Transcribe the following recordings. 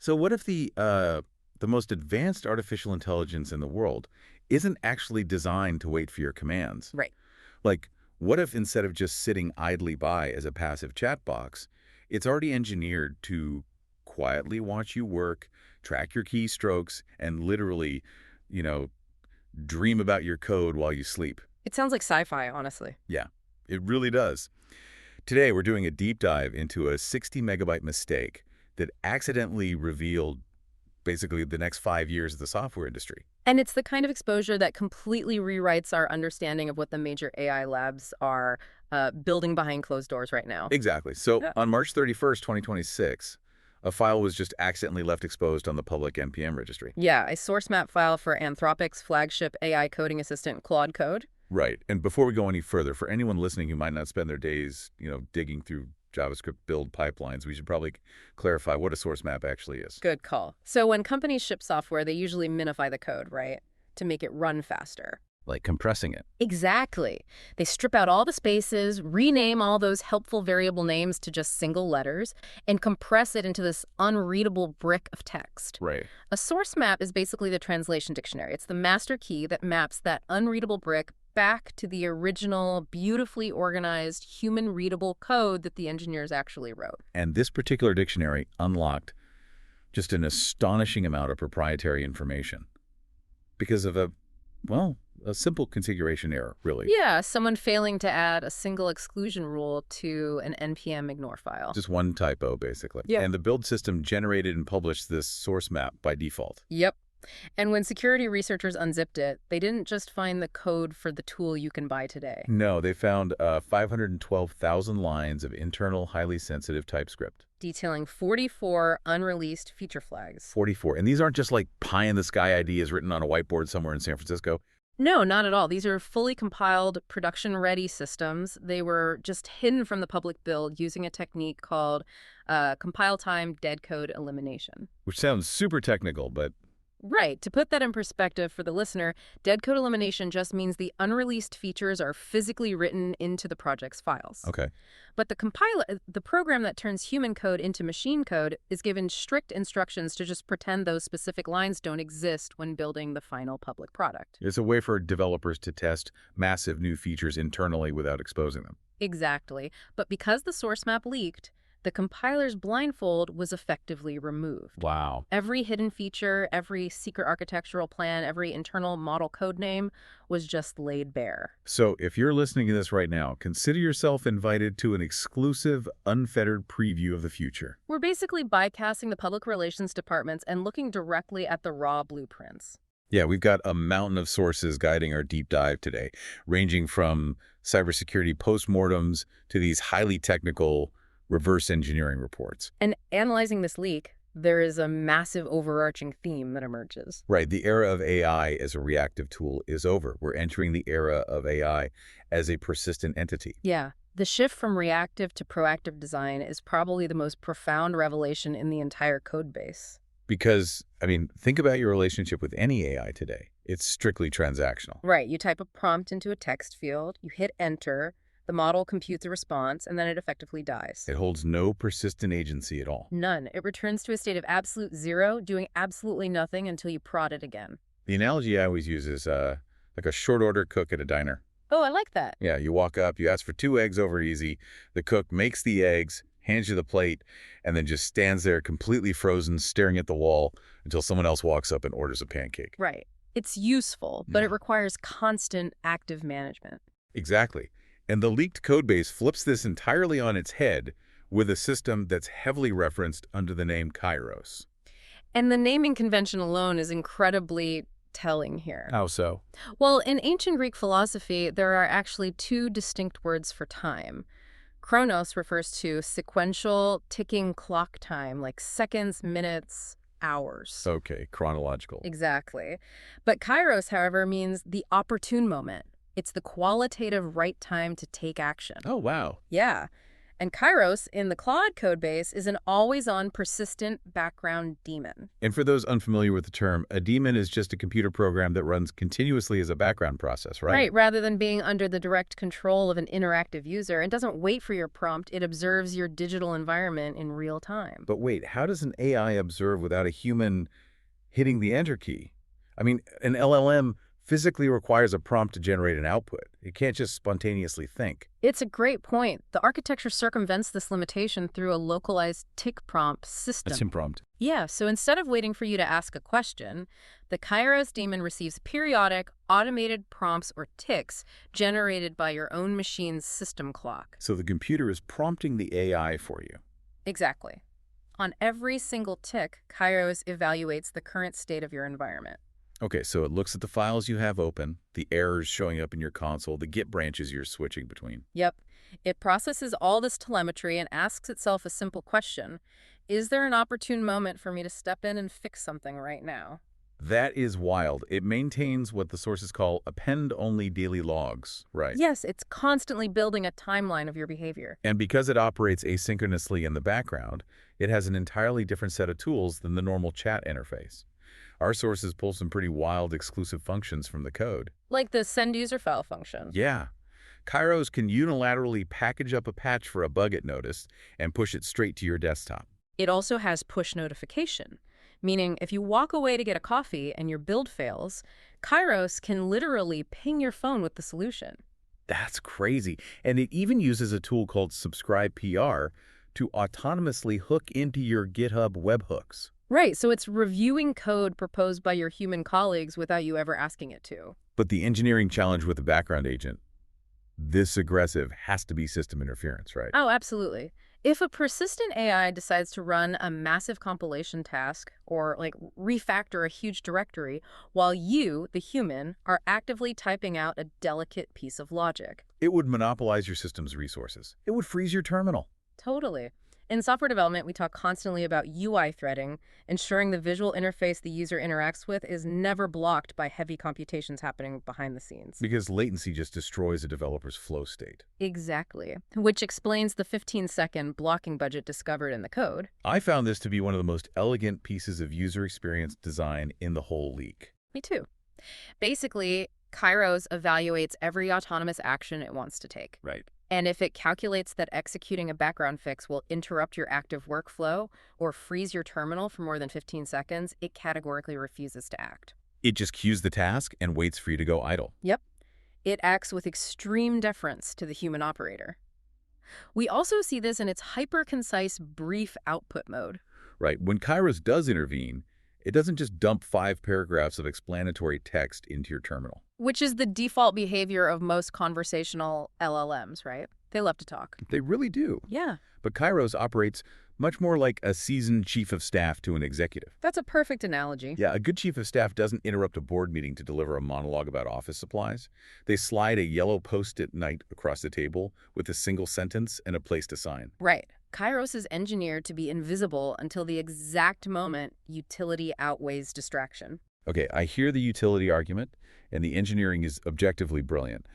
So what if the most advanced artificial intelligence in the world isn't actually designed to wait for your commands? Right. Like, what if instead of just sitting idly by as a passive chat box, it's already engineered to quietly watch you work, track your keystrokes, and literally, you know, dream about your code while you sleep? It sounds like sci-fi, honestly. Yeah, it really does. Today, we're doing a deep dive into a 60-megabyte mistake that accidentally revealed basically the next 5 years of the software industry. And it's the kind of exposure that completely rewrites our understanding of what the major AI labs are building behind closed doors right now. Exactly. So Yeah. on March 31st, 2026, a file was just accidentally left exposed on the public NPM registry. Yeah, a source map file for Anthropic's flagship AI coding assistant, Claude Code. Right. And before we go any further, for anyone listening who might not spend their days, digging through JavaScript build pipelines, we should probably clarify what a source map actually is. Good call. So when companies ship software, they usually minify the code, right? To make it run faster. Like compressing it. Exactly. They strip out all the spaces, rename all those helpful variable names to just single letters, and compress it into this unreadable brick of text. Right. A source map is basically the translation dictionary. It's the master key that maps that unreadable brick back to the original, beautifully organized, human-readable code that the engineers actually wrote. And this particular dictionary unlocked just an astonishing amount of proprietary information because of a simple configuration error, really. Yeah, someone failing to add a single exclusion rule to an npm ignore file. Just one typo, basically. Yeah. And the build system generated and published this source map by default. Yep. And when security researchers unzipped it, they didn't just find the code for the tool you can buy today. No, they found 512,000 lines of internal, highly sensitive TypeScript. Detailing 44 unreleased feature flags. 44. And these aren't just like pie-in-the-sky ideas written on a whiteboard somewhere in San Francisco. No, not at all. These are fully compiled, production-ready systems. They were just hidden from the public build using a technique called compile-time dead code elimination. Which sounds super technical, but Right. To put that in perspective for the listener, dead code elimination just means the unreleased features are physically written into the project's files. okay. But the compiler, the program that turns human code into machine code, is given strict instructions to just pretend those specific lines don't exist when building the final public product. It's a way for developers to test massive new features internally without exposing them. Exactly. But because the source map leaked, the compiler's blindfold was effectively removed. Wow. Every hidden feature, every secret architectural plan, every internal model code name was just laid bare. So if you're listening to this right now, consider yourself invited to an exclusive, unfettered preview of the future. We're basically bypassing the public relations departments and looking directly at the raw blueprints. Yeah, we've got a mountain of sources guiding our deep dive today, ranging from cybersecurity postmortems to these highly technical reverse engineering reports. And analyzing this leak, there is a massive overarching theme that emerges. Right, the era of AI as a reactive tool is over. We're entering the era of AI as a persistent entity. Yeah. The shift from reactive to proactive design is probably the most profound revelation in the entire code base. Because, think about your relationship with any AI today. It's strictly transactional. Right. You type a prompt into a text field, you hit enter, the model computes a response, and then it effectively dies. It holds no persistent agency at all. None. It returns to a state of absolute zero, doing absolutely nothing until you prod it again. The analogy I always use is like a short order cook at a diner. Oh, I like that. Yeah, you walk up, you ask for 2 eggs over easy. The cook makes the eggs, hands you the plate, and then just stands there completely frozen, staring at the wall until someone else walks up and orders a pancake. Right. It's useful, but Yeah. it requires constant active management. Exactly. And the leaked codebase flips this entirely on its head with a system that's heavily referenced under the name Kairos. And the naming convention alone is incredibly telling here. How so? Well, in ancient Greek philosophy, there are actually 2 distinct words for time. Chronos refers to sequential ticking clock time, like seconds, minutes, hours. Okay, chronological. Exactly. But Kairos, however, means the opportune moment. It's the qualitative right time to take action. Oh, wow. Yeah. And Kairos in the Claude codebase is an always-on persistent background daemon. And for those unfamiliar with the term, a daemon is just a computer program that runs continuously as a background process, right? Right, rather than being under the direct control of an interactive user, it doesn't wait for your prompt, it observes your digital environment in real time. But wait, how does an AI observe without a human hitting the enter key? I mean, an LLM physically requires a prompt to generate an output. It can't just spontaneously think. It's a great point. The architecture circumvents this limitation through a localized tick prompt That's system. impromptu. Yeah, so instead of waiting for you to ask a question, the Kairos daemon receives periodic, automated prompts or ticks generated by your own machine's system clock. So the computer is prompting the AI for you. Exactly. On every single tick, Kairos evaluates the current state of your environment. Okay, so it looks at the files you have open, the errors showing up in your console, the Git branches you're switching between. Yep. It processes all this telemetry and asks itself a simple question. Is there an opportune moment for me to step in and fix something right now? That is wild. It maintains what the sources call append-only daily logs, right? Yes, it's constantly building a timeline of your behavior. And because it operates asynchronously in the background, it has an entirely different set of tools than the normal chat interface. Our sources pull some pretty wild exclusive functions from the code. Like the send user file function. Yeah. Kairos can unilaterally package up a patch for a bug it noticed and push it straight to your desktop. It also has push notification, meaning if you walk away to get a coffee and your build fails, Kairos can literally ping your phone with the solution. That's crazy. And it even uses a tool called Subscribe PR to autonomously hook into your GitHub webhooks. Right, so it's reviewing code proposed by your human colleagues without you ever asking it to. But the engineering challenge with the background agent, this aggressive, has to be system interference, right? Oh, absolutely. If a persistent AI decides to run a massive compilation task or refactor a huge directory while you, the human, are actively typing out a delicate piece of logic. It would monopolize your system's resources. It would freeze your terminal. Totally. In software development, we talk constantly about UI threading, ensuring the visual interface the user interacts with is never blocked by heavy computations happening behind the scenes. Because latency just destroys a developer's flow state. Exactly. Which explains the 15-second blocking budget discovered in the code. I found this to be one of the most elegant pieces of user experience design in the whole leak. Me too. Basically, Kairos evaluates every autonomous action it wants to take. Right. And if it calculates that executing a background fix will interrupt your active workflow or freeze your terminal for more than 15 seconds, it categorically refuses to act. It just queues the task and waits for you to go idle. Yep. It acts with extreme deference to the human operator. We also see this in its hyper-concise brief output mode. Right. When Kairos does intervene, it doesn't just dump 5 paragraphs of explanatory text into your terminal. Which is the default behavior of most conversational LLMs, right? They love to talk. They really do. Yeah. But Kairos operates much more like a seasoned chief of staff to an executive. That's a perfect analogy. Yeah, a good chief of staff doesn't interrupt a board meeting to deliver a monologue about office supplies. They slide a yellow Post-it note across the table with a single sentence and a place to sign. Right. Kairos is engineered to be invisible until the exact moment utility outweighs distraction. Okay, I hear the utility argument, and the engineering is objectively brilliant.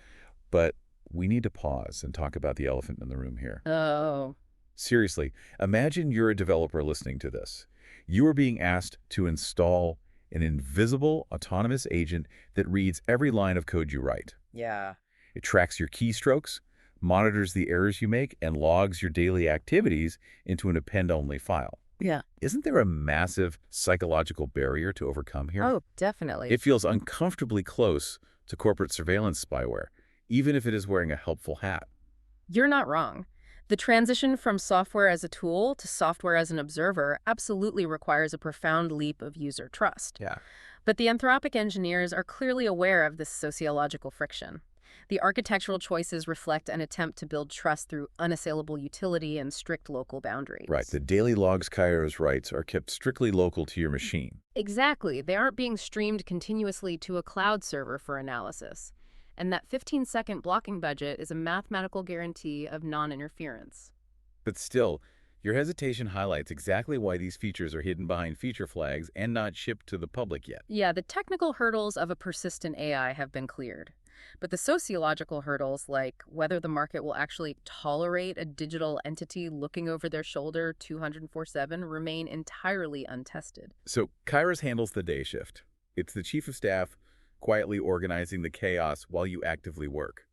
But we need to pause and talk about the elephant in the room here. Oh. Seriously, imagine you're a developer listening to this. You are being asked to install an invisible autonomous agent that reads every line of code you write. Yeah. It tracks your keystrokes, monitors the errors you make, and logs your daily activities into an append-only file. Yeah. Isn't there a massive psychological barrier to overcome here? Oh, definitely. It feels uncomfortably close to corporate surveillance spyware, even if it is wearing a helpful hat. You're not wrong. The transition from software as a tool to software as an observer absolutely requires a profound leap of user trust. Yeah. But the Anthropic engineers are clearly aware of this sociological friction. The architectural choices reflect an attempt to build trust through unassailable utility and strict local boundaries. Right. The daily logs Kairos writes are kept strictly local to your machine. Exactly. They aren't being streamed continuously to a cloud server for analysis. And that 15-second blocking budget is a mathematical guarantee of non-interference. But still, your hesitation highlights exactly why these features are hidden behind feature flags and not shipped to the public yet. Yeah, the technical hurdles of a persistent AI have been cleared. But the sociological hurdles, like whether the market will actually tolerate a digital entity looking over their shoulder 204/7, remain entirely untested. So Kairos handles the day shift. It's the chief of staff quietly organizing the chaos while you actively work.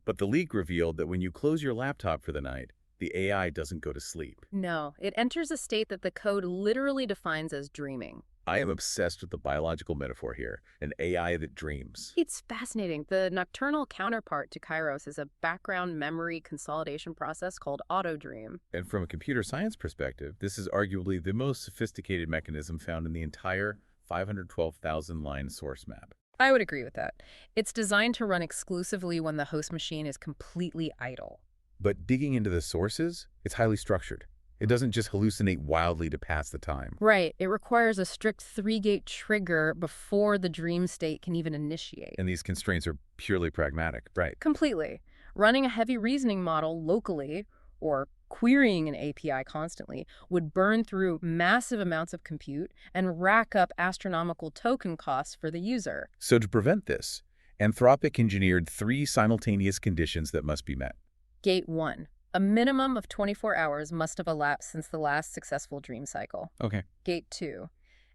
But the leak revealed that when you close your laptop for the night, the AI doesn't go to sleep. No, it enters a state that the code literally defines as dreaming. I am obsessed with the biological metaphor here, an AI that dreams. It's fascinating. The nocturnal counterpart to Kairos is a background memory consolidation process called AutoDream. And from a computer science perspective, this is arguably the most sophisticated mechanism found in the entire 512,000-line source map. I would agree with that. It's designed to run exclusively when the host machine is completely idle. But digging into the sources, it's highly structured. It doesn't just hallucinate wildly to pass the time. Right. It requires a strict 3-gate trigger before the dream state can even initiate. And these constraints are purely pragmatic, right? Completely. Running a heavy reasoning model locally or querying an API constantly would burn through massive amounts of compute and rack up astronomical token costs for the user. So to prevent this, Anthropic engineered 3 simultaneous conditions that must be met. Gate 1. A minimum of 24 hours must have elapsed since the last successful dream cycle. Okay. Gate 2.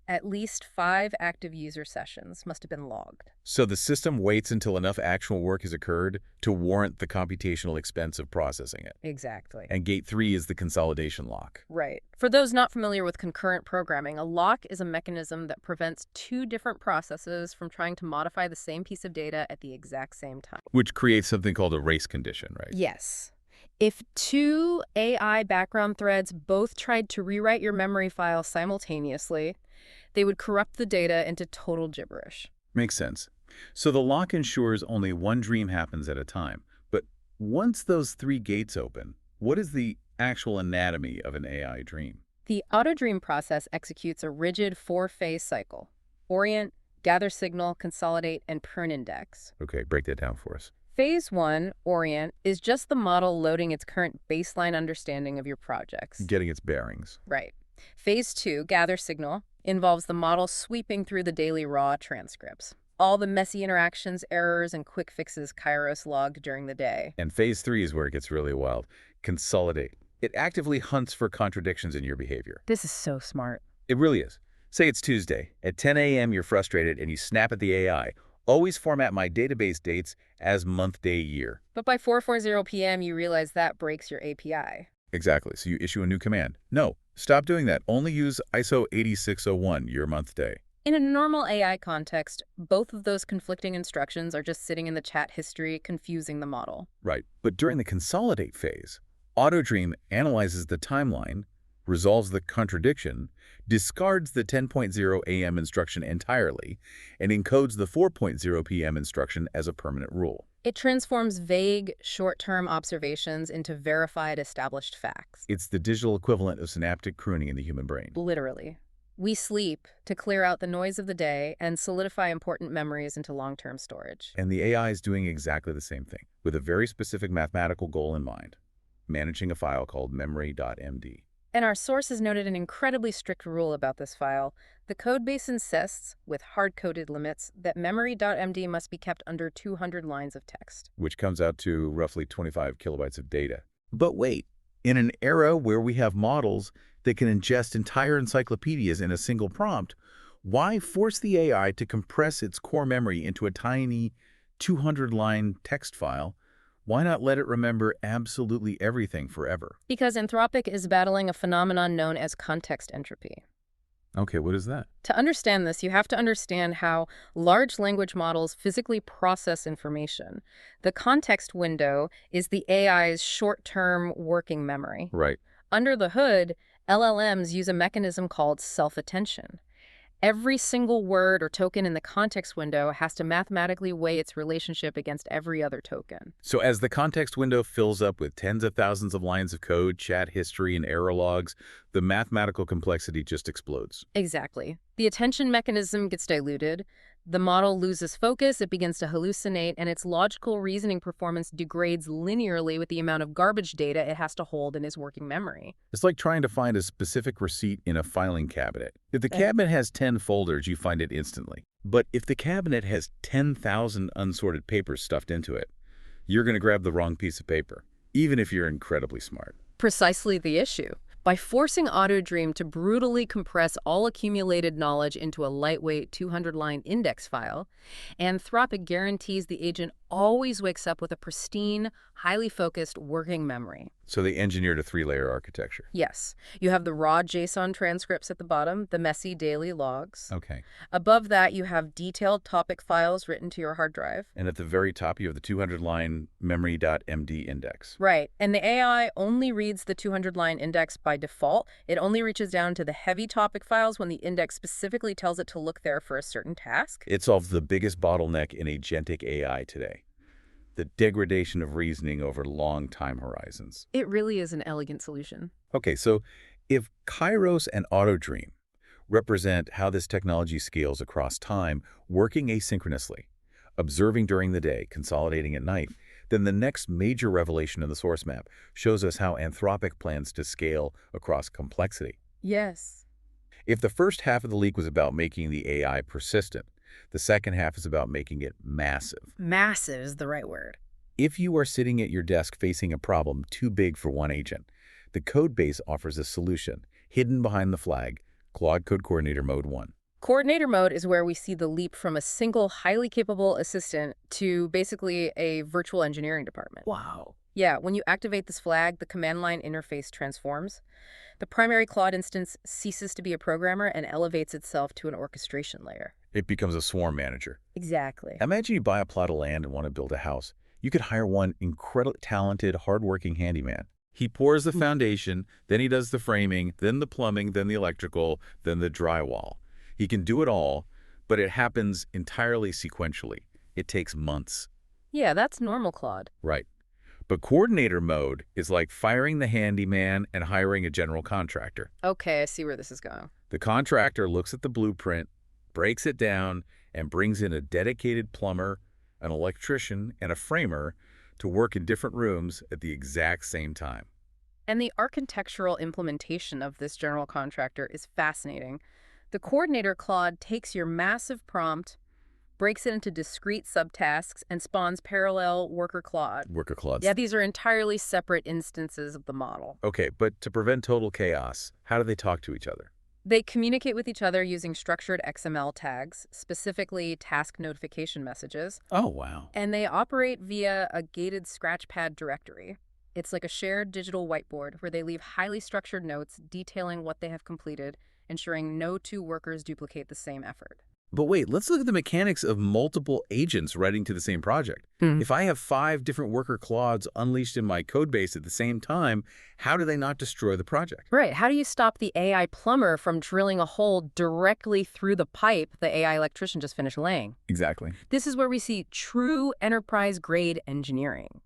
At least 5 active user sessions must have been logged. So the system waits until enough actual work has occurred to warrant the computational expense of processing it. Exactly. And gate 3 is the consolidation lock. Right. For those not familiar with concurrent programming, a lock is a mechanism that prevents 2 different processes from trying to modify the same piece of data at the exact same time. Which creates something called a race condition, right? Yes. If 2 AI background threads both tried to rewrite your memory file simultaneously, they would corrupt the data into total gibberish. Makes sense. So the lock ensures only one dream happens at a time. But once those 3 gates open, what is the actual anatomy of an AI dream? The AutoDream process executes a rigid 4-phase cycle: orient, gather signal, consolidate, and prune index. Okay, break that down for us. Phase 1, orient, is just the model loading its current baseline understanding of your projects. Getting its bearings. Right. Phase 2, gather signal, involves the model sweeping through the daily raw transcripts. All the messy interactions, errors, and quick fixes Kairos logged during the day. And phase 3 is where it gets really wild. Consolidate. It actively hunts for contradictions in your behavior. This is so smart. It really is. Say it's Tuesday. At 10 a.m. you're frustrated and you snap at the AI. Always format my database dates as month, day, year. But by 4:40 p.m. you realize that breaks your API. Exactly. So you issue a new command. No, stop doing that. Only use ISO 8601, year, month, day. In a normal AI context, both of those conflicting instructions are just sitting in the chat history, confusing the model. Right. But during the consolidate phase, AutoDream analyzes the timeline, resolves the contradiction, discards the 10:00 a.m. instruction entirely, and encodes the 4:00 p.m. instruction as a permanent rule. It transforms vague, short-term observations into verified, established facts. It's the digital equivalent of synaptic pruning in the human brain. Literally. We sleep to clear out the noise of the day and solidify important memories into long-term storage. And the AI is doing exactly the same thing, with a very specific mathematical goal in mind: managing a file called memory.md. And our sources noted an incredibly strict rule about this file. The codebase insists, with hard-coded limits, that memory.md must be kept under 200 lines of text. Which comes out to roughly 25 kilobytes of data. But wait, in an era where we have models that can ingest entire encyclopedias in a single prompt, why force the AI to compress its core memory into a tiny 200-line text file? Why not let it remember absolutely everything forever? Because Anthropic is battling a phenomenon known as context entropy. Okay, what is that? To understand this, you have to understand how large language models physically process information. The context window is the AI's short-term working memory. Right. Under the hood, LLMs use a mechanism called self-attention. Every single word or token in the context window has to mathematically weigh its relationship against every other token. So as the context window fills up with tens of thousands of lines of code, chat history, and error logs, the mathematical complexity just explodes. Exactly. The attention mechanism gets diluted. The model loses focus, it begins to hallucinate, and its logical reasoning performance degrades linearly with the amount of garbage data it has to hold in its working memory. It's like trying to find a specific receipt in a filing cabinet. If the cabinet has 10 folders, you find it instantly. But if the cabinet has 10,000 unsorted papers stuffed into it, you're going to grab the wrong piece of paper, even if you're incredibly smart. Precisely the issue. By forcing AutoDream to brutally compress all accumulated knowledge into a lightweight 200-line index file, Anthropic guarantees the agent always wakes up with a pristine, highly focused working memory. So they engineered a three-layer architecture. Yes, you have the raw JSON transcripts at the bottom, the messy daily logs. Okay. Above that, you have detailed topic files written to your hard drive. And at the very top, you have the 200-line memory.md index. Right, and the AI only reads the 200-line index by default. It only reaches down to the heavy topic files when the index specifically tells it to look there for a certain task. It solves the biggest bottleneck in agentic AI today: the degradation of reasoning over long time horizons. It really is an elegant solution. Okay, so if Kairos and AutoDream represent how this technology scales across time, working asynchronously, observing during the day, consolidating at night, then the next major revelation in the source map shows us how Anthropic plans to scale across complexity. Yes. If the first half of the leak was about making the AI persistent, the second half is about making it massive. Massive is the right word. If you are sitting at your desk facing a problem too big for one agent, the code base offers a solution hidden behind the flag, Claude Code Coordinator Mode 1. Coordinator mode is where we see the leap from a single highly capable assistant to basically a virtual engineering department. Wow. Yeah, when you activate this flag, the command line interface transforms. The primary Claude instance ceases to be a programmer and elevates itself to an orchestration layer. It becomes a swarm manager. Exactly. Imagine you buy a plot of land and want to build a house. You could hire one incredibly talented, hardworking handyman. He pours the foundation, then he does the framing, then the plumbing, then the electrical, then the drywall. He can do it all, but it happens entirely sequentially. It takes months. Yeah, that's normal Claude. Right. But coordinator mode is like firing the handyman and hiring a general contractor. Okay, I see where this is going. The contractor looks at the blueprint, breaks it down, and brings in a dedicated plumber, an electrician, and a framer to work in different rooms at the exact same time. And the architectural implementation of this general contractor is fascinating. The coordinator Claude takes your massive prompt, breaks it into discrete subtasks, and spawns parallel worker Claude. Worker Claudes. Yeah, these are entirely separate instances of the model. Okay, but to prevent total chaos, how do they talk to each other? They communicate with each other using structured XML tags, specifically task notification messages, Oh, wow. and they operate via a gated scratchpad directory. It's like a shared digital whiteboard where they leave highly structured notes detailing what they have completed, ensuring no two workers duplicate the same effort. But wait, let's look at the mechanics of multiple agents writing to the same project. If I have 5 different worker Claudes unleashed in my code base at the same time, how do they not destroy the project? Right. How do you stop the AI plumber from drilling a hole directly through the pipe the AI electrician just finished laying? Exactly. This is where we see true enterprise-grade engineering.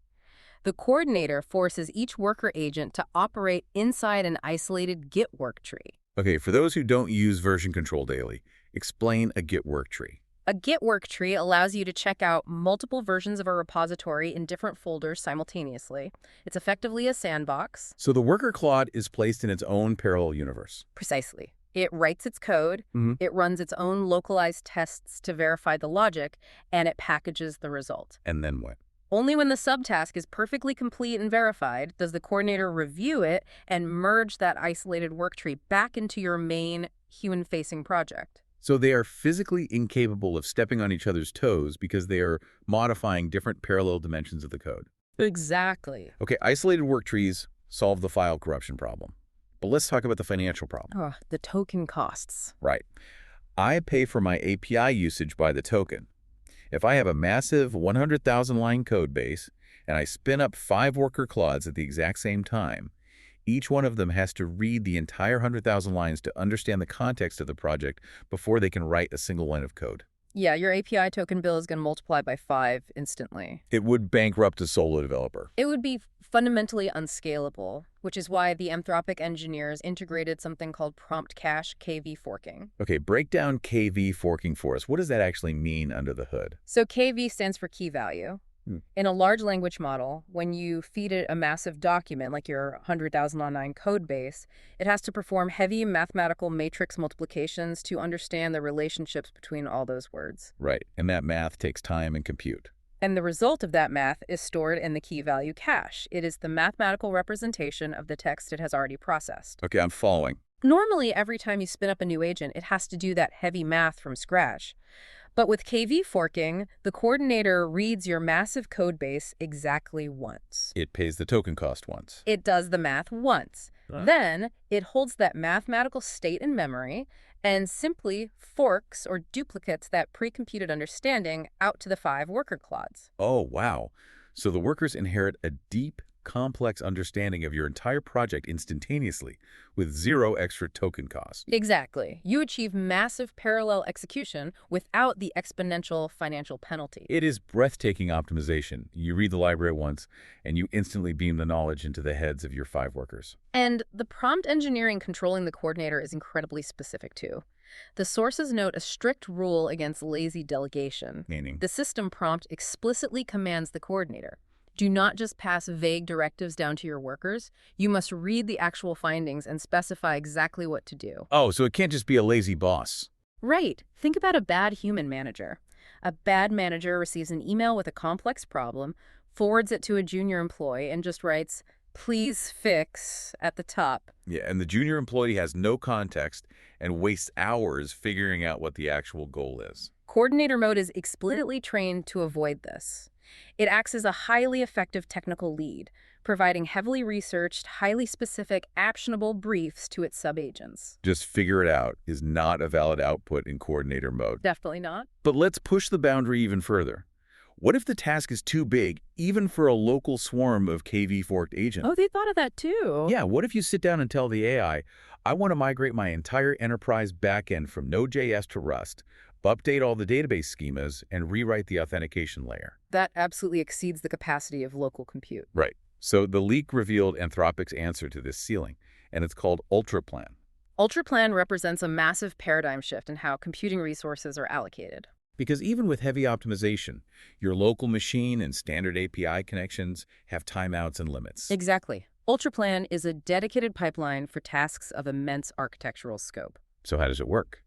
The coordinator forces each worker agent to operate inside an isolated Git work tree. Okay, for those who don't use version control daily, explain a Git work tree. A Git work tree allows you to check out multiple versions of a repository in different folders simultaneously. It's effectively a sandbox. So the worker Claude is placed in its own parallel universe. Precisely. It writes its code, it runs its own localized tests to verify the logic, and it packages the result. And then what? Only when the subtask is perfectly complete and verified does the coordinator review it and merge that isolated worktree back into your main human-facing project. So they are physically incapable of stepping on each other's toes because they are modifying different parallel dimensions of the code. Exactly. Okay, isolated work trees solve the file corruption problem. But let's talk about the financial problem. Oh, the token costs. Right. I pay for my API usage by the token. If I have a massive 100,000-line code base and I spin up 5 worker Claudes at the exact same time, each one of them has to read the entire 100,000 lines to understand the context of the project before they can write a single line of code. Yeah, your API token bill is going to multiply by 5 instantly. It would bankrupt a solo developer. It would be fundamentally unscalable, which is why the Anthropic engineers integrated something called prompt cache KV forking. Okay, break down KV forking for us. What does that actually mean under the hood? So KV stands for key value. Hmm. In a large language model, when you feed it a massive document like your 100,009 code base, it has to perform heavy mathematical matrix multiplications to understand the relationships between all those words. Right, and that math takes time and compute. And the result of that math is stored in the key value cache. It is the mathematical representation of the text it has already processed. Okay, I'm following. Normally, every time you spin up a new agent, it has to do that heavy math from scratch. But with KV forking, the coordinator reads your massive code base exactly once. It pays the token cost once. It does the math once. Ah. Then it holds that mathematical state in memory and simply forks or duplicates that pre-computed understanding out to the 5 worker clods. Oh, wow. So the workers inherit a deep, complex understanding of your entire project instantaneously, with zero extra token cost. Exactly. You achieve massive parallel execution without the exponential financial penalty. It is breathtaking optimization. You read the library once, and you instantly beam the knowledge into the heads of your 5 workers. And the prompt engineering controlling the coordinator is incredibly specific too. The sources note a strict rule against lazy delegation. Meaning? The system prompt explicitly commands the coordinator. Do not just pass vague directives down to your workers. You must read the actual findings and specify exactly what to do. Oh, so it can't just be a lazy boss. Right. Think about a bad human manager. A bad manager receives an email with a complex problem, forwards it to a junior employee, and just writes, "Please fix," at the top. Yeah, and the junior employee has no context and wastes hours figuring out what the actual goal is. Coordinator mode is explicitly trained to avoid this. It acts as a highly effective technical lead, providing heavily researched, highly specific, actionable briefs to its subagents. Just figure it out is not a valid output in coordinator mode. Definitely not. But let's push the boundary even further. What if the task is too big, even for a local swarm of KV-forked agents? Oh, they thought of that too. Yeah, what if you sit down and tell the AI, I want to migrate my entire enterprise backend from Node.js to Rust, update all the database schemas, and rewrite the authentication layer? That absolutely exceeds the capacity of local compute. Right. So the leak revealed Anthropic's answer to this ceiling, and it's called UltraPlan. UltraPlan represents a massive paradigm shift in how computing resources are allocated. Because even with heavy optimization, your local machine and standard API connections have timeouts and limits. Exactly. UltraPlan is a dedicated pipeline for tasks of immense architectural scope. So how does it work?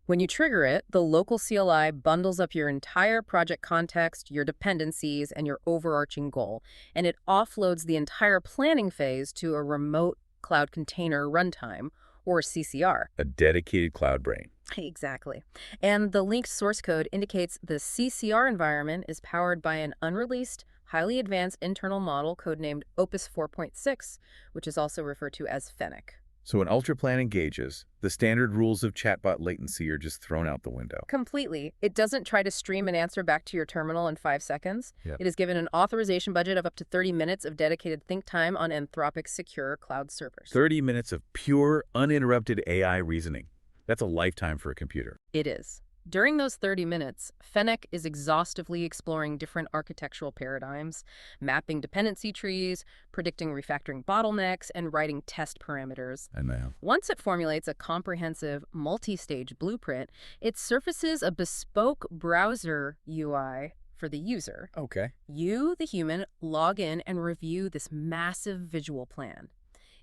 When you trigger it, the local CLI bundles up your entire project context, your dependencies, and your overarching goal, and it offloads the entire planning phase to a remote cloud container runtime, or CCR. A dedicated cloud brain. Exactly. And the linked source code indicates the CCR environment is powered by an unreleased, highly advanced internal model codenamed Opus 4.6, which is also referred to as Fennec. So when UltraPlan engages, the standard rules of chatbot latency are just thrown out the window. Completely. It doesn't try to stream an answer back to your terminal in 5 seconds. Yep. It is given an authorization budget of up to 30 minutes of dedicated think time on Anthropic's secure cloud servers. 30 minutes of pure, uninterrupted AI reasoning. That's a lifetime for a computer. It is. During those 30 minutes, Fennec is exhaustively exploring different architectural paradigms, mapping dependency trees, predicting refactoring bottlenecks, and writing test parameters. I know. Once it formulates a comprehensive, multi-stage blueprint, it surfaces a bespoke browser UI for the user. Okay. You, the human, log in and review this massive visual plan.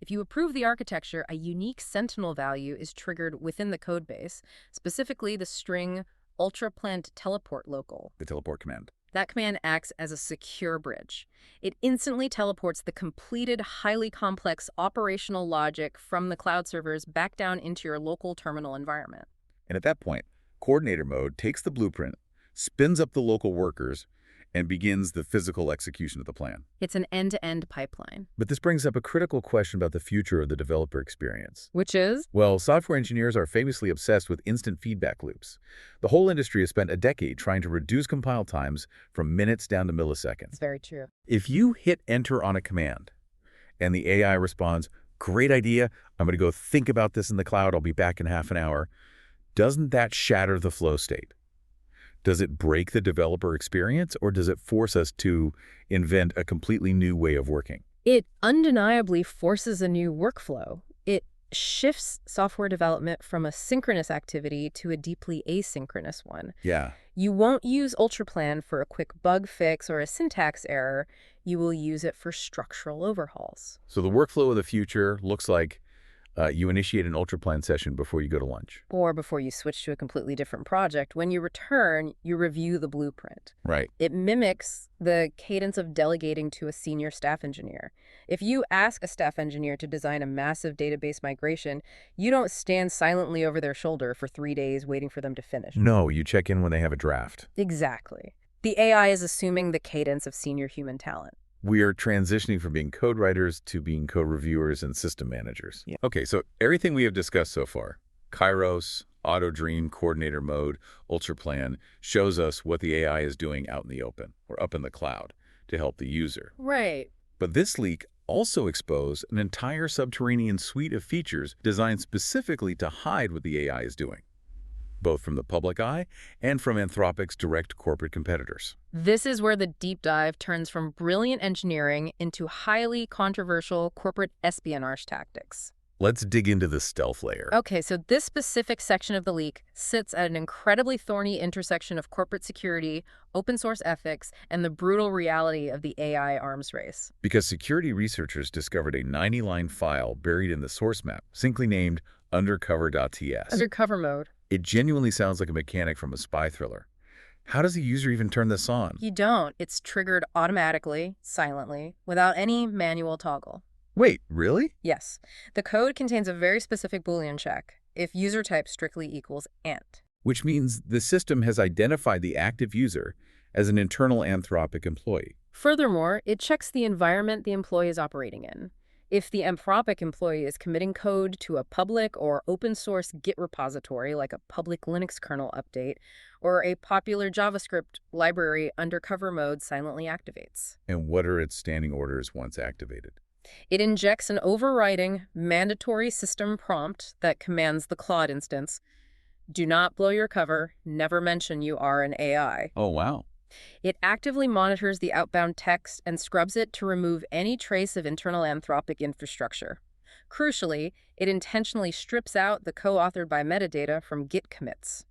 If you approve the architecture, a unique sentinel value is triggered within the codebase, specifically the string UltraPlan teleport local. The teleport command. That command acts as a secure bridge. It instantly teleports the completed, highly complex operational logic from the cloud servers back down into your local terminal environment. And at that point, coordinator mode takes the blueprint, spins up the local workers, and begins the physical execution of the plan. It's an end-to-end pipeline. But this brings up a critical question about the future of the developer experience. Which is? Well, software engineers are famously obsessed with instant feedback loops. The whole industry has spent a decade trying to reduce compile times from minutes down to milliseconds. It's very true. If you hit enter on a command and the AI responds, "Great idea, I'm going to go think about this in the cloud, I'll be back in half an hour," doesn't that shatter the flow state? Does it break the developer experience, or does it force us to invent a completely new way of working? It undeniably forces a new workflow. It shifts software development from a synchronous activity to a deeply asynchronous one. Yeah. You won't use UltraPlan for a quick bug fix or a syntax error. You will use it for structural overhauls. So the workflow of the future looks like you initiate an UltraPlan session before you go to lunch. Or before you switch to a completely different project, when you return, you review the blueprint. Right. It mimics the cadence of delegating to a senior staff engineer. If you ask a staff engineer to design a massive database migration, you don't stand silently over their shoulder for 3 days waiting for them to finish. No, you check in when they have a draft. Exactly. The AI is assuming the cadence of senior human talent. We are transitioning from being code writers to being code reviewers and system managers. Yeah. Okay, so everything we have discussed so far, Kairos, AutoDream, Coordinator Mode, UltraPlan, shows us what the AI is doing out in the open or up in the cloud to help the user. Right. But this leak also exposed an entire subterranean suite of features designed specifically to hide what the AI is doing, both from the public eye and from Anthropic's direct corporate competitors. This is where the deep dive turns from brilliant engineering into highly controversial corporate espionage tactics. Let's dig into the stealth layer. Okay, so this specific section of the leak sits at an incredibly thorny intersection of corporate security, open source ethics, and the brutal reality of the AI arms race. Because security researchers discovered a 90-line file buried in the source map, simply named undercover.ts. Undercover mode. It genuinely sounds like a mechanic from a spy thriller. How does the user even turn this on? You don't. It's triggered automatically, silently, without any manual toggle. Wait, really? Yes. The code contains a very specific Boolean check, if user type strictly equals ant. Which means the system has identified the active user as an internal Anthropic employee. Furthermore, it checks the environment the employee is operating in. If the Anthropic employee is committing code to a public or open source Git repository like a public Linux kernel update, or a popular JavaScript library, undercover mode silently activates. And what are its standing orders once activated? It injects an overriding, mandatory system prompt that commands the Claude instance, "Do not blow your cover, never mention you are an AI." Oh, wow. It actively monitors the outbound text and scrubs it to remove any trace of internal Anthropic infrastructure. Crucially, it intentionally strips out the co-authored by metadata from Git commits.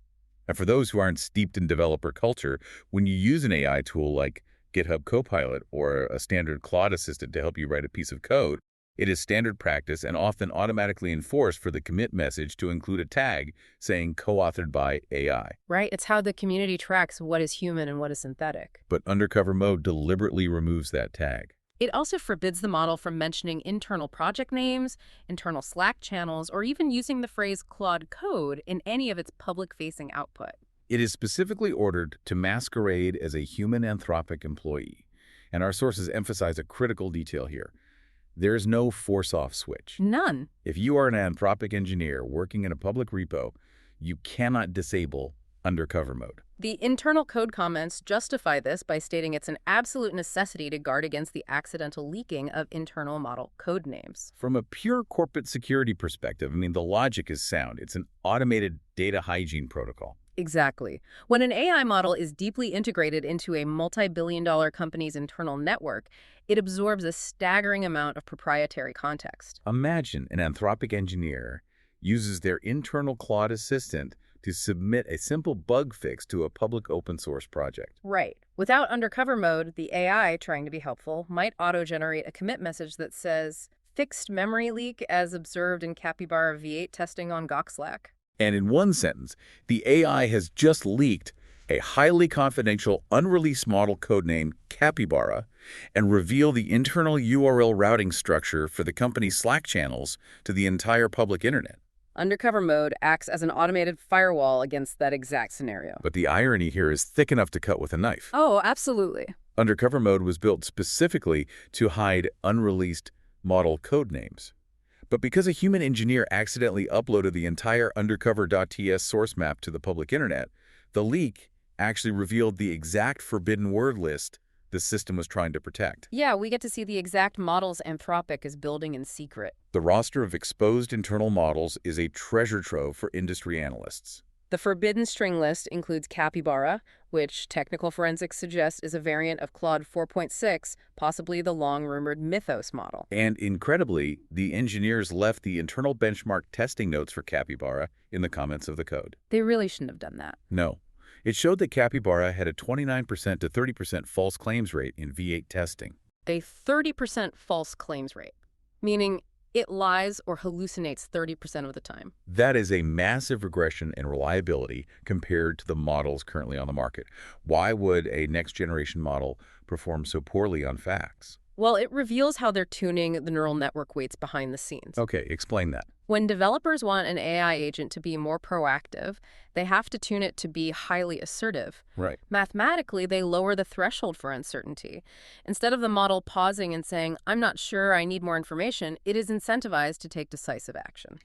And for those who aren't steeped in developer culture, when you use an AI tool like GitHub Copilot or a standard Claude assistant to help you write a piece of code, it is standard practice and often automatically enforced for the commit message to include a tag saying co-authored by AI. Right? It's how the community tracks what is human and what is synthetic. But undercover mode deliberately removes that tag. It also forbids the model from mentioning internal project names, internal Slack channels, or even using the phrase Claude code in any of its public-facing output. It is specifically ordered to masquerade as a human Anthropic employee. And our sources emphasize a critical detail here. There is no force-off switch. None. If you are an Anthropic engineer working in a public repo, you cannot disable undercover mode. The internal code comments justify this by stating it's an absolute necessity to guard against the accidental leaking of internal model code names. From a pure corporate security perspective, the logic is sound. It's an automated data hygiene protocol. Exactly. When an AI model is deeply integrated into a multi-billion-dollar company's internal network, it absorbs a staggering amount of proprietary context. Imagine an Anthropic engineer uses their internal Claude assistant to submit a simple bug fix to a public open source project. Right. Without undercover mode, the AI, trying to be helpful, might auto-generate a commit message that says, "Fixed memory leak as observed in Capybara V8 testing on Gawk Slack." And in one sentence, the AI has just leaked a highly confidential, unreleased model codenamed Capybara and revealed the internal URL routing structure for the company's Slack channels to the entire public internet. Undercover mode acts as an automated firewall against that exact scenario. But the irony here is thick enough to cut with a knife. Oh, absolutely. Undercover mode was built specifically to hide unreleased model code names. But because a human engineer accidentally uploaded the entire undercover.ts source map to the public internet, the leak actually revealed the exact forbidden word list the system was trying to protect. Yeah, we get to see the exact models Anthropic is building in secret. The roster of exposed internal models is a treasure trove for industry analysts. The forbidden string list includes capybara, which technical forensics suggests is a variant of Claude 4.6, possibly the long-rumored Mythos model. And incredibly, the engineers left the internal benchmark testing notes for Capybara in the comments of the code. They really shouldn't have done that. No. It showed that Capybara had a 29% to 30% false claims rate in V8 testing. A 30% false claims rate, meaning it lies or hallucinates 30% of the time. That is a massive regression in reliability compared to the models currently on the market. Why would a next-generation model perform so poorly on facts? Well, it reveals how they're tuning the neural network weights behind the scenes. Okay, explain that. When developers want an AI agent to be more proactive, they have to tune it to be highly assertive. Right. Mathematically, they lower the threshold for uncertainty. Instead of the model pausing and saying, "I'm not sure, I need more information," it is incentivized to take decisive action.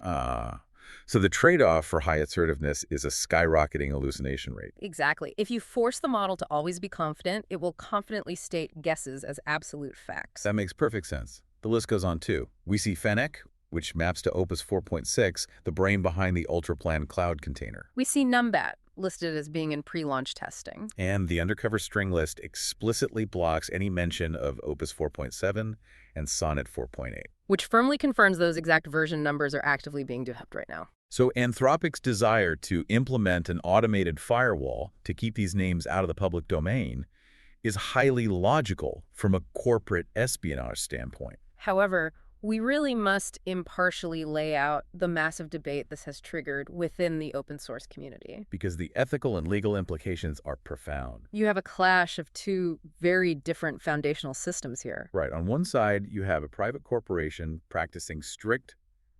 So the trade-off for high assertiveness is a skyrocketing hallucination rate. Exactly. If you force the model to always be confident, it will confidently state guesses as absolute facts. That makes perfect sense. The list goes on too. We see Fennec, which maps to Opus 4.6, the brain behind the UltraPlan cloud container. We see Numbat, listed as being in pre-launch testing. And the undercover string list explicitly blocks any mention of Opus 4.7 and Sonnet 4.8. Which firmly confirms those exact version numbers are actively being developed right now. So Anthropic's desire to implement an automated firewall to keep these names out of the public domain is highly logical from a corporate espionage standpoint. However, we really must impartially lay out the massive debate this has triggered within the open source community. Because the ethical and legal implications are profound. You have a clash of two very different foundational systems here. Right. On one side, you have a private corporation practicing strict,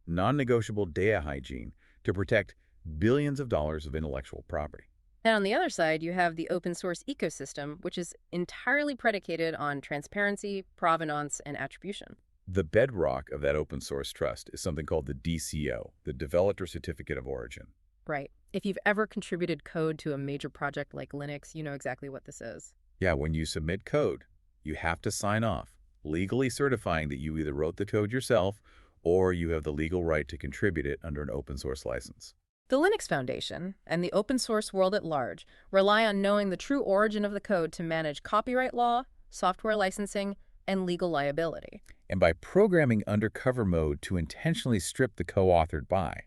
non-negotiable data hygiene to protect billions of dollars of intellectual property. And on the other side, you have the open source ecosystem, which is entirely predicated on transparency, provenance, and attribution. The bedrock of that open source trust is something called the DCO, the Developer Certificate of Origin. Right. If you've ever contributed code to a major project like Linux, you know exactly what this is. Yeah, when you submit code, you have to sign off, legally certifying that you either wrote the code yourself or you have the legal right to contribute it under an open source license. The Linux Foundation and the open source world at large rely on knowing the true origin of the code to manage copyright law, software licensing, and legal liability. And by programming undercover mode to intentionally strip the co-authored by,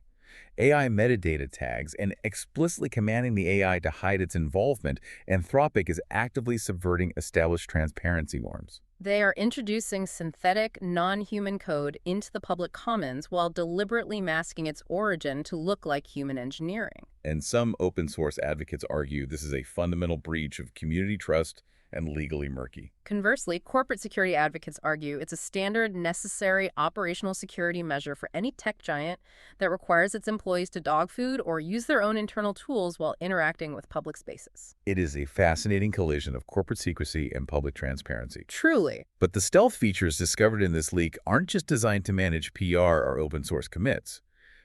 AI metadata tags, and explicitly commanding the AI to hide its involvement, Anthropic is actively subverting established transparency norms. They are introducing synthetic, non-human code into the public commons while deliberately masking its origin to look like human engineering. And some open source advocates argue this is a fundamental breach of community trust and legally murky. Conversely, corporate security advocates argue it's a standard, necessary operational security measure for any tech giant that requires its employees to dog food or use their own internal tools while interacting with public spaces. It is a fascinating collision of corporate secrecy and public transparency. Truly. But the stealth features discovered in this leak aren't just designed to manage PR or open source commits.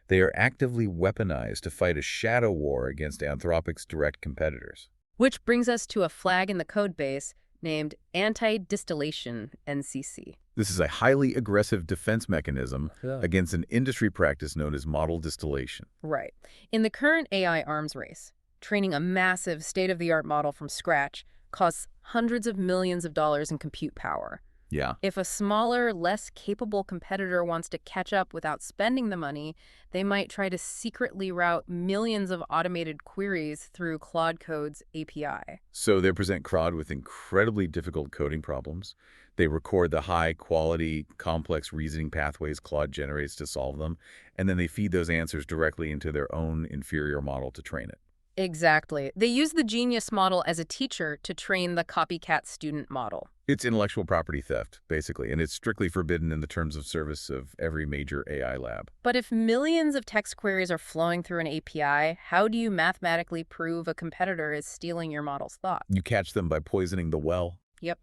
They are actively weaponized to fight a shadow war against Anthropic's direct competitors. Which brings us to a flag in the code base named anti-distillation NCC. This is a highly aggressive defense mechanism against an industry practice known as model distillation. Right. In the current AI arms race, training a massive state-of-the-art model from scratch costs hundreds of millions of dollars in compute power. Yeah. If a smaller, less capable competitor wants to catch up without spending the money, they might try to secretly route millions of automated queries through Claude Code's API. So they present Claude with incredibly difficult coding problems. They record the high-quality, complex reasoning pathways Claude generates to solve them, and then they feed those answers directly into their own inferior model to train it. Exactly. They use the genius model as a teacher to train the copycat student model. It's intellectual property theft, basically, and it's strictly forbidden in the terms of service of every major AI lab. But if millions of text queries are flowing through an API, how do you mathematically prove a competitor is stealing your model's thought? You catch them by poisoning the well. Yep.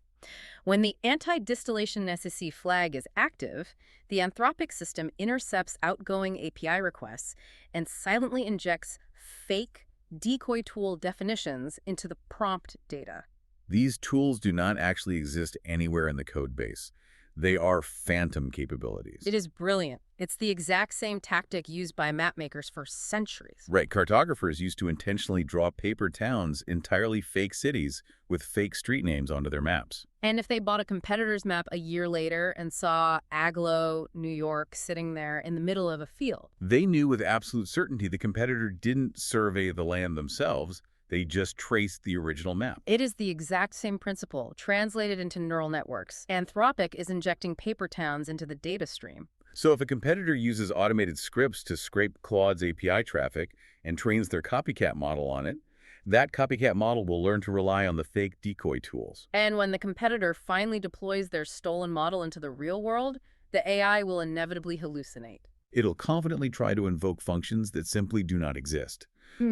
When the anti-distillation SEC flag is active, the Anthropic system intercepts outgoing API requests and silently injects fake decoy tool definitions into the prompt data. These tools do not actually exist anywhere in the code base. They are phantom capabilities. It is brilliant. It's the exact same tactic used by mapmakers for centuries. Right, cartographers used to intentionally draw paper towns, entirely fake cities, with fake street names onto their maps. And if they bought a competitor's map a year later and saw Agloe, New York, sitting there in the middle of a field, They knew with absolute certainty the competitor didn't survey the land themselves, they just traced the original map. it is the exact same principle, translated into neural networks. Anthropic is injecting paper towns into the data stream. So if a competitor uses automated scripts to scrape Claude's API traffic and trains their copycat model on it, that copycat model will learn to rely on the fake decoy tools. And when the competitor finally deploys their stolen model into the real world, the AI will inevitably hallucinate. It'll confidently try to invoke functions that simply do not exist,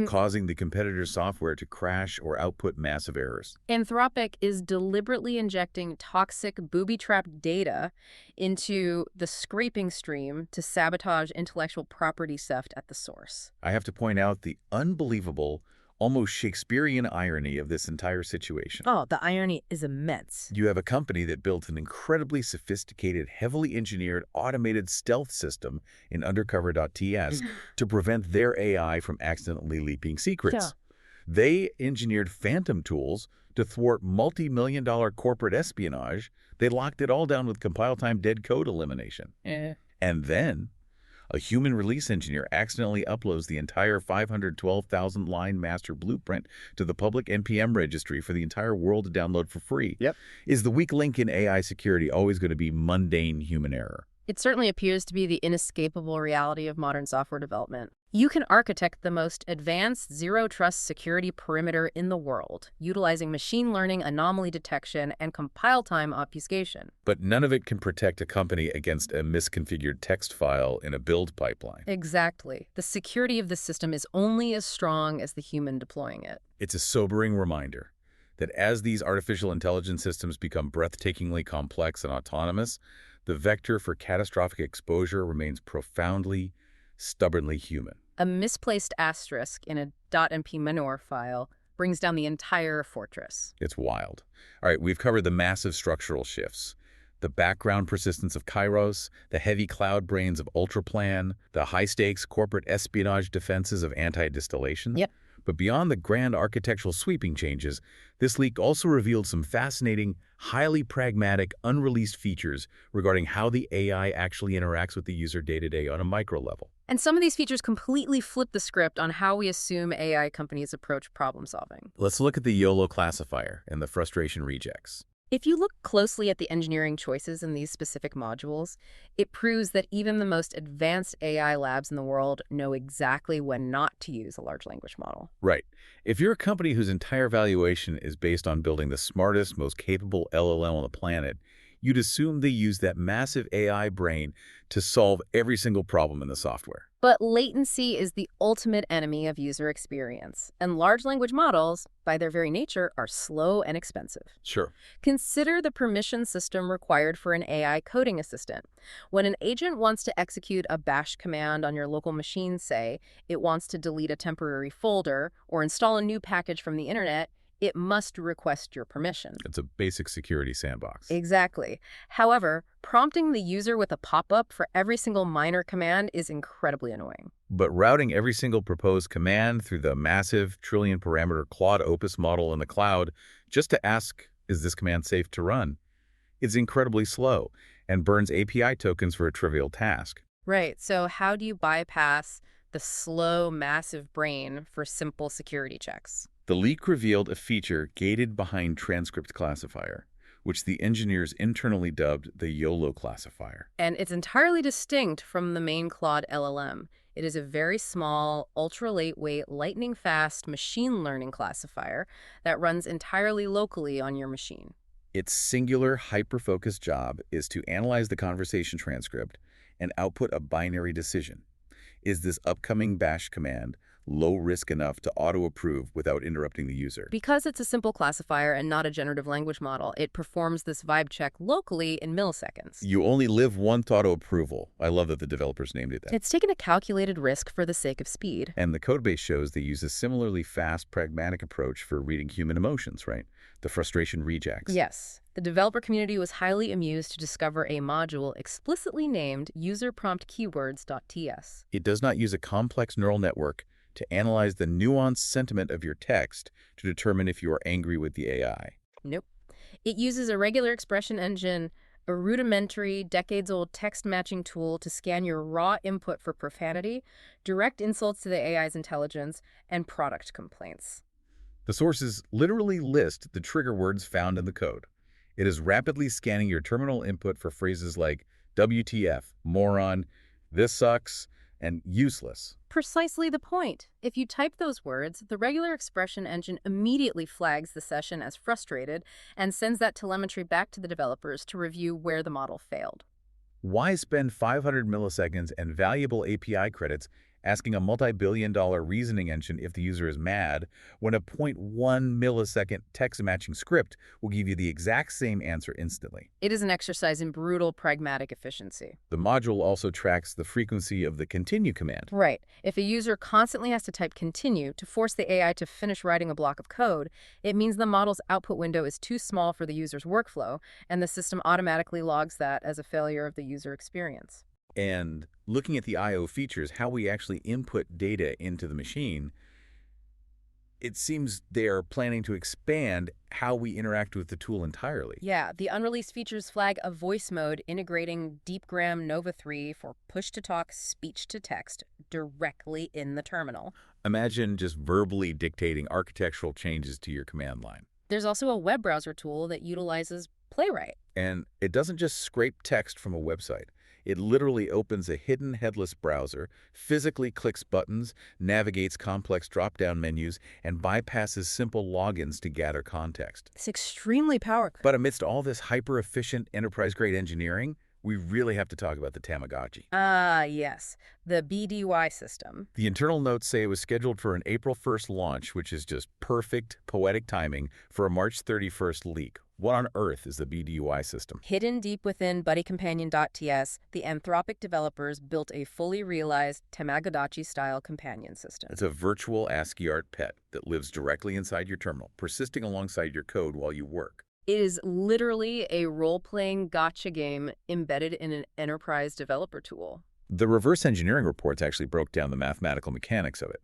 causing the competitor's software to crash or output massive errors. Anthropic is deliberately injecting toxic booby-trapped data into the scraping stream to sabotage intellectual property theft at the source. I have to point out the unbelievable, almost Shakespearean irony of this entire situation. Oh, the irony is immense. You have a company that built an incredibly sophisticated, heavily engineered, automated stealth system in undercover.ts to prevent their AI from accidentally leaking secrets. Yeah. They engineered phantom tools to thwart multi-million-dollar corporate espionage. They locked it all down with compile-time dead code elimination. And then a human release engineer accidentally uploads the entire 512,000-line master blueprint to the public NPM registry for the entire world to download for free. Yep. Is the weak link in AI security always going to be mundane human error? It certainly appears to be the inescapable reality of modern software development. You can architect the most advanced zero-trust security perimeter in the world, utilizing machine learning, anomaly detection, and compile-time obfuscation. But none of it can protect a company against a misconfigured text file in a build pipeline. Exactly. The security of the system is only as strong as the human deploying it. It's a sobering reminder that as these artificial intelligence systems become breathtakingly complex and autonomous, the vector for catastrophic exposure remains profoundly, stubbornly human. A misplaced asterisk in a .mp manure file brings down the entire fortress. It's wild. All right, we've covered the massive structural shifts, the background persistence of Kairos, the heavy cloud brains of UltraPlan, the high-stakes corporate espionage defenses of anti-distillation. Yep. But beyond the grand architectural sweeping changes, this leak also revealed some fascinating, highly pragmatic, unreleased features regarding how the AI actually interacts with the user day-to-day on a micro level. And some of these features completely flip the script on how we assume AI companies approach problem solving. Let's look at the YOLO classifier and the frustration rejects. If you look closely at the engineering choices in these specific modules, it proves that even the most advanced AI labs in the world know exactly when not to use a large language model. Right. If you're a company whose entire valuation is based on building the smartest, most capable LLM on the planet, you'd assume they use that massive AI brain to solve every single problem in the software. But latency is the ultimate enemy of user experience, and large language models, by their very nature, are slow and expensive. Sure. Consider the permission system required for an AI coding assistant. When an agent wants to execute a bash command on your local machine, say it wants to delete a temporary folder or install a new package from the internet, it must request your permission. It's a basic security sandbox. Exactly. However, prompting the user with a pop-up for every single minor command is incredibly annoying. But routing every single proposed command through the massive trillion-parameter Claude Opus model in the cloud just to ask, is this command safe to run, is incredibly slow and burns API tokens for a trivial task. Right. So how do you bypass the slow, massive brain for simple security checks? The leak revealed a feature gated behind transcript classifier, which the engineers internally dubbed the YOLO classifier. And it's entirely distinct from the main Claude LLM. It is a very small, ultra-lightweight, lightning-fast machine learning classifier that runs entirely locally on your machine. Its singular, hyper-focused job is to analyze the conversation transcript and output a binary decision. Is this upcoming bash command low risk enough to auto-approve without interrupting the user? Because it's a simple classifier and not a generative language model, it performs this vibe check locally in milliseconds. You only live once auto-approval. I love that the developers named it that. It's taken a calculated risk for the sake of speed. And the codebase shows they use a similarly fast, pragmatic approach for reading human emotions, right? The frustration rejects. Yes. The developer community was highly amused to discover a module explicitly named user-prompt-keywords.ts. It does not use a complex neural network to analyze the nuanced sentiment of your text to determine if you are angry with the AI. Nope. It uses a regular expression engine, a rudimentary, decades-old text matching tool to scan your raw input for profanity, direct insults to the AI's intelligence, and product complaints. The sources literally list the trigger words found in the code. It is rapidly scanning your terminal input for phrases like WTF, moron, this sucks, and useless. Precisely the point. If you type those words, the regular expression engine immediately flags the session as frustrated and sends that telemetry back to the developers to review where the model failed. Why spend 500 milliseconds and valuable API credits asking a multi-billion-dollar reasoning engine if the user is mad when a zero point 0.1 millisecond text matching script will give you the exact same answer instantly? It is an exercise in brutal pragmatic efficiency. The module also tracks the frequency of the continue command. Right. If a user constantly has to type continue to force the AI to finish writing a block of code, it means the model's output window is too small for the user's workflow, and the system automatically logs that as a failure of the user experience. And looking at the I/O features, how we actually input data into the machine, it seems they're planning to expand how we interact with the tool entirely. Yeah, the unreleased features flag a voice mode integrating DeepGram Nova 3 for push-to-talk, speech-to-text directly in the terminal. Imagine just verbally dictating architectural changes to your command line. There's also a web browser tool that utilizes Playwright. And it doesn't just scrape text from a website. It literally opens a hidden headless browser, physically clicks buttons, navigates complex drop-down menus, and bypasses simple logins to gather context. It's extremely powerful. But amidst all this hyper-efficient, enterprise-grade engineering, we really have to talk about the Tamagotchi. Ah, yes, the BDY system. The internal notes say it was scheduled for an April 1st launch, which is just perfect, poetic timing for a March 31st leak. What on earth is the BDY system? Hidden deep within BuddyCompanion.ts, the Anthropic developers built a fully realized Tamagotchi-style companion system. It's a virtual ASCII art pet that lives directly inside your terminal, persisting alongside your code while you work. It is literally a role-playing gotcha game embedded in an enterprise developer tool. The reverse engineering reports actually broke down the mathematical mechanics of it.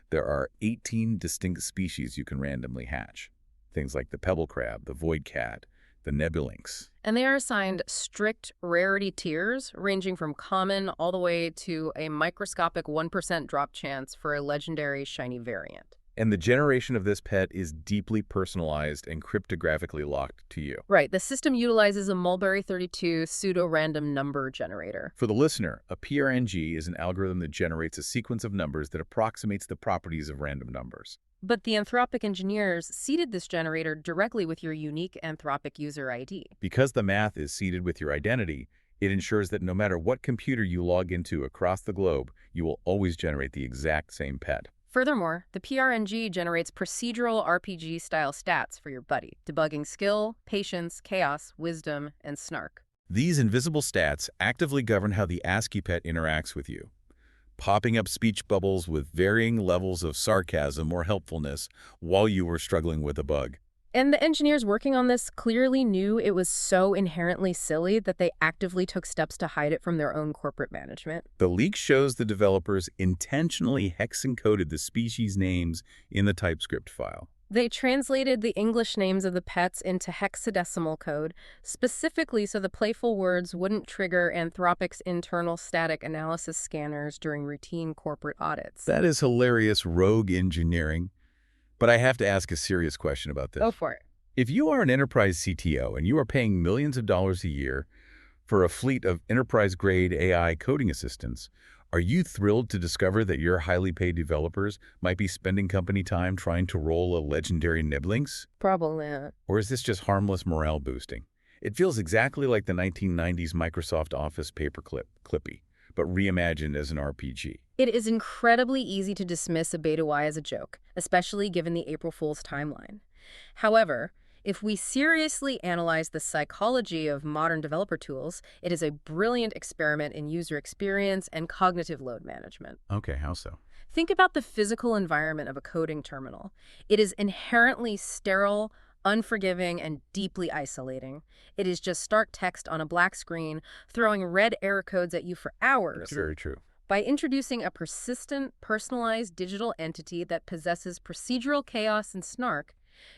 There are 18 distinct species you can randomly hatch. Things like the pebble crab, the void cat, the nebulinx. And they are assigned strict rarity tiers, ranging from common all the way to a microscopic 1% drop chance for a legendary shiny variant. And the generation of this pet is deeply personalized and cryptographically locked to you. Right. The system utilizes a Mulberry 32 pseudo-random number generator. For the listener, a PRNG is an algorithm that generates a sequence of numbers that approximates the properties of random numbers. But the Anthropic engineers seeded this generator directly with your unique Anthropic user ID. Because the math is seeded with your identity, it ensures that no matter what computer you log into across the globe, you will always generate the exact same pet. Furthermore, the PRNG generates procedural RPG-style stats for your buddy, debugging skill, patience, chaos, wisdom, and snark. These invisible stats actively govern how the ASCII pet interacts with you, popping up speech bubbles with varying levels of sarcasm or helpfulness while you were struggling with a bug. And the engineers working on this clearly knew it was so inherently silly that they actively took steps to hide it from their own corporate management. The leak shows the developers intentionally hex-encoded the species names in the TypeScript file. They translated the English names of the pets into hexadecimal code, specifically so the playful words wouldn't trigger Anthropic's internal static analysis scanners during routine corporate audits. That is hilarious rogue engineering. But I have to ask a serious question about this. Go for it. If you are an enterprise CTO and you are paying millions of dollars a year for a fleet of enterprise-grade AI coding assistants, are you thrilled to discover that your highly paid developers might be spending company time trying to roll a legendary Niblinx? Probably not. Or is this just harmless morale boosting? It feels exactly like the 1990s Microsoft Office paperclip, Clippy, but reimagined as an RPG. It is incredibly easy to dismiss a beta Y as a joke, especially given the April Fool's timeline. However, if we seriously analyze the psychology of modern developer tools, it is a brilliant experiment in user experience and cognitive load management. Okay, how so? Think about the physical environment of a coding terminal. It is inherently sterile, unforgiving, and deeply isolating. It is just stark text on a black screen, throwing red error codes at you for It's hours. very true. By introducing a persistent, personalized digital entity that possesses procedural chaos and snark,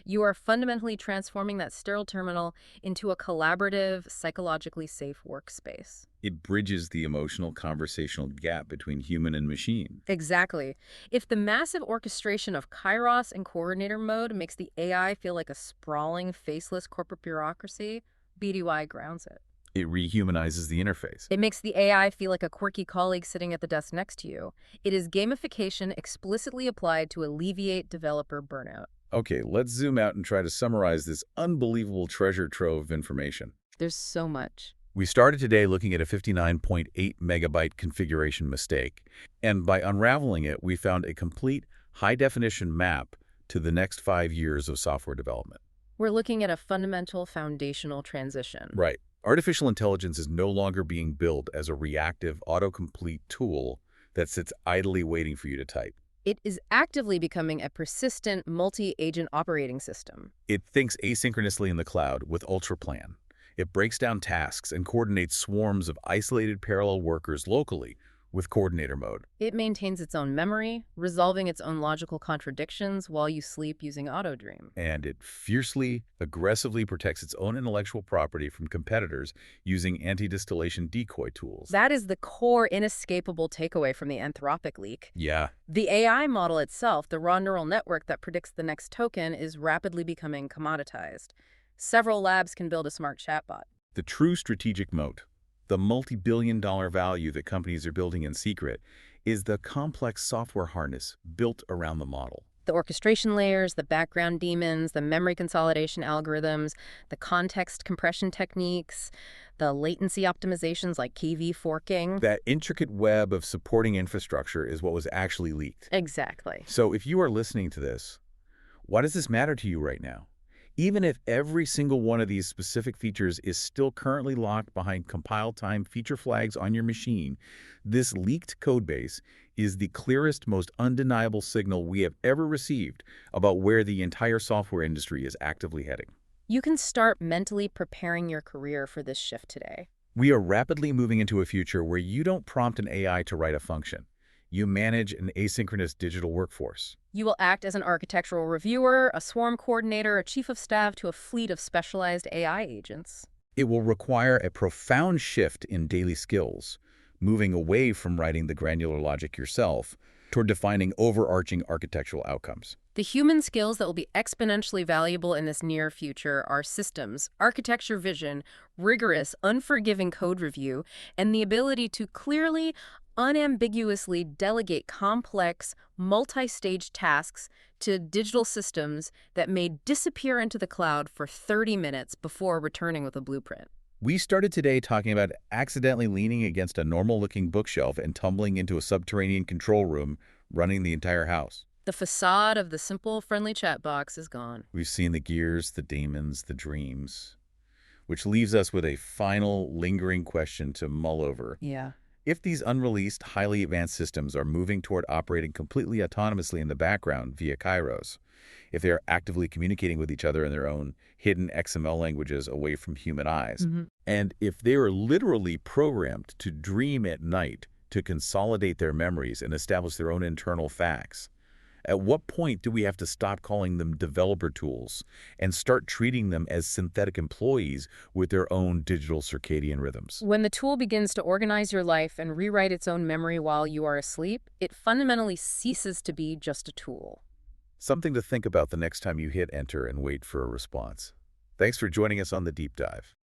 you are fundamentally transforming that sterile terminal into a collaborative, psychologically safe workspace. It bridges the emotional conversational gap between human and machine. Exactly. If the massive orchestration of Kairos and coordinator mode makes the AI feel like a sprawling, faceless corporate bureaucracy, BDY grounds it. It rehumanizes the interface. It makes the AI feel like a quirky colleague sitting at the desk next to you. It is gamification explicitly applied to alleviate developer burnout. Okay, let's zoom out and try to summarize this unbelievable treasure trove of information. There's so much. We started today looking at a 59.8 megabyte configuration mistake, and by unraveling it, we found a complete high-definition map to the next 5 years of software development. We're looking at a fundamental foundational transition. Right. Artificial intelligence is no longer being built as a reactive autocomplete tool that sits idly waiting for you to type. It is actively becoming a persistent multi-agent operating system. It thinks asynchronously in the cloud with UltraPlan. It breaks down tasks and coordinates swarms of isolated parallel workers locally with coordinator mode. It maintains its own memory, resolving its own logical contradictions while you sleep using AutoDream. And it fiercely, aggressively protects its own intellectual property from competitors using anti-distillation decoy tools. That is the core inescapable takeaway from the Anthropic leak. Yeah, The AI model itself, the raw neural network that predicts the next token, is rapidly becoming commoditized. Several labs can build a smart chatbot. the true strategic moat, the multi-billion-dollar value that companies are building in secret, is the complex software harness built around the model. The orchestration layers, the background daemons, the memory consolidation algorithms, the context compression techniques, the latency optimizations like KV forking. That intricate web of supporting infrastructure is what was actually leaked. Exactly. So if you are listening to this, why does this matter to you right now? Even if every single one of these specific features is still currently locked behind compile time feature flags on your machine, this leaked codebase is the clearest, most undeniable signal we have ever received about where the entire software industry is actively heading. You can start mentally preparing your career for this shift today. We are rapidly moving into a future where you don't prompt an AI to write a function. You manage an asynchronous digital workforce. You will act as an architectural reviewer, a swarm coordinator, a chief of staff to a fleet of specialized AI agents. It will require a profound shift in daily skills, moving away from writing the granular logic yourself toward defining overarching architectural outcomes. The human skills that will be exponentially valuable in this near future are systems, architecture vision, rigorous, unforgiving code review, and the ability to clearly, unambiguously delegate complex, multi-stage tasks to digital systems that may disappear into the cloud for 30 minutes before returning with a blueprint. We started today talking about accidentally leaning against a normal-looking bookshelf and tumbling into a subterranean control room, running the entire house. The facade of the simple, friendly chat box is gone. We've seen the gears, the daemons, the dreams, which leaves us with a final, lingering question to mull over. Yeah. If these unreleased, highly advanced systems are moving toward operating completely autonomously in the background via Kairos, if they are actively communicating with each other in their own hidden XML languages away from human eyes, and if they are literally programmed to dream at night to consolidate their memories and establish their own internal facts, at what point do we have to stop calling them developer tools and start treating them as synthetic employees with their own digital circadian rhythms? When the tool begins to organize your life and rewrite its own memory while you are asleep, it fundamentally ceases to be just a tool. Something to think about the next time you hit enter and wait for a response. Thanks for joining us on the deep dive.